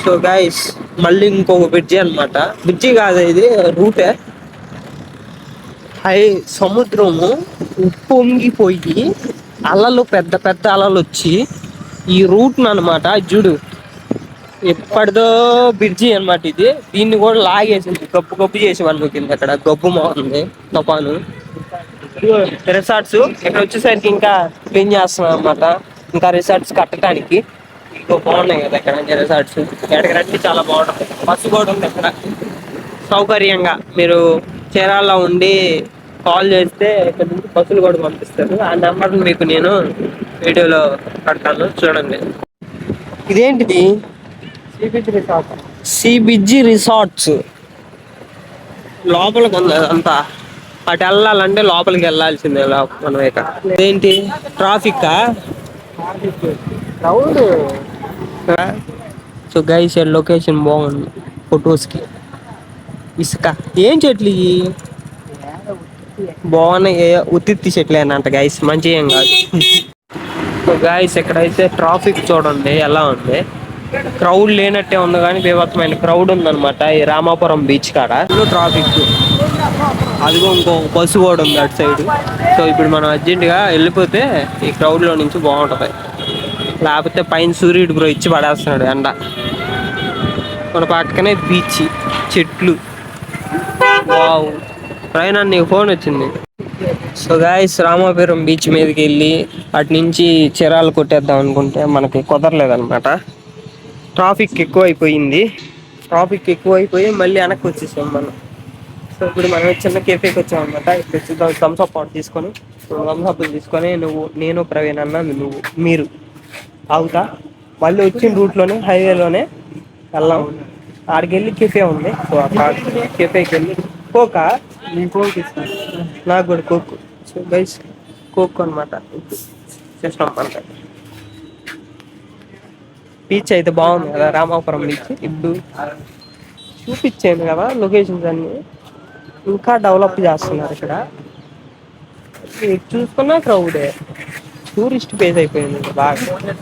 So guys మళ్ళీ ఇంకొక bridge అనమాట. బ్రిడ్జి కాదు ఇది, రూటే. హై సముద్రము ఉప్పొంగిపోయి అలలు, పెద్ద పెద్ద అలలు వచ్చి ఈ రూట్ అనమాట చూడు, ఎప్పటిదో బ్రిడ్జి అనమాట ఇది. దీన్ని కూడా లాగేసింది, గబ్బు గబ్బు చేసి అనుకుంది. అక్కడ గబ్బు మోతుంది తుఫాను. రిసార్ట్స్ ఇక్కడ వచ్చేసరికి ఇంకా క్లీన్ చేస్తున్నాం అనమాట. ఇంకా రిసార్ట్స్ కట్టడానికి ఇంకో బాగున్నాయి కదా ఇక్కడ రిసార్ట్స్. ఎక్కడికి రండి, చాలా బాగుంటుంది. బస్సు కూడా ఉంది ఇక్కడ సౌకర్యంగా. మీరు చీరాల్లో ఉండి కాల్ చేస్తే ఇక్కడ నుంచి బస్సులు కూడా పంపిస్తారు. ఆ నెంబర్ మీకు నేను వీడియోలో పెడతాను, చూడండి. ఇదేంటిది? సి బిజీ రిసార్ట్స్ లోపలికి ఉంది అంతా. అటు వెళ్ళాలంటే లోపలికి వెళ్ళాల్సిందే మనం. ఇక్కడ ఏంటి traffic? Crowd. So guys location బాగుంది ఫొటోస్ కి. ఇసుక ఏం చెట్లు ఇవి బాగున్నాయి, ఉత్తి చెట్లేనంట గైస్, మంచి ఏం కాదు. సో గైస్ ఇక్కడైతే ట్రాఫిక్ చూడండి ఎలా ఉంది. క్రౌడ్ లేనట్టే ఉంది కానీ బీభత్సమైన క్రౌడ్ ఉందన్నమాట ఈ రామాపురం బీచ్ కాడ. ట్రాఫిక్, అదిగో ఇంకో బస్సు కూడా ఉంది అటు సైడ్. సో ఇప్పుడు మనం అర్జెంటుగా వెళ్ళిపోతే ఈ క్రౌడ్లో నుంచి బాగుంటుంది. లేకపోతే పైన సూర్యుడు బ్రో ఇచ్చి పడేస్తున్నాడు ఎండ. మన పక్కనే బీచ్, చెట్లు. వావ్, పైన నీకు ఫోన్ వచ్చింది. సో గాయస్ రామాపురం బీచ్ మీదకి వెళ్ళి అటు నుంచి చీరాలు కొట్టేద్దాం అనుకుంటే మనకి కుదరలేదన్నమాట. ట్రాఫిక్ ఎక్కువైపోయి మళ్ళీ వెనక్కి వచ్చేసాం మనం. సో ఇప్పుడు మనం చిన్న కేఫేకి వచ్చాం అనమాట. ఇక్కడ థమ్స్ అప్ ఆర్డర్ తీసుకొని, థమ్స్ అప్ తీసుకొని నేను ప్రవీణ్ అన్న మీరు ఆగుతా. మళ్ళీ వచ్చిన రూట్లోనే హైవేలోనే వెళ్ళాం. ఆడికి వెళ్ళి కెఫే ఉంది. సో అక్కడ కెఫేకి వెళ్ళి కోకా, నేను కోక్ ఇస్తాను, నాకు కూడా కోక్. సో గైస్ కోక్ అనమాట చేస్తాం అంట. బీచ్ అయితే బాగుంది కదా రామాపురం బీచ్. ఇప్పుడు చూపించాను కదా లొకేషన్స్ అన్ని, ఇంకా డెవలప్ చేస్తున్నారు ఇక్కడ. చూసుకున్నా క్రౌడే, టూరిస్ట్ ప్లేస్ అయిపోయింది బాగా.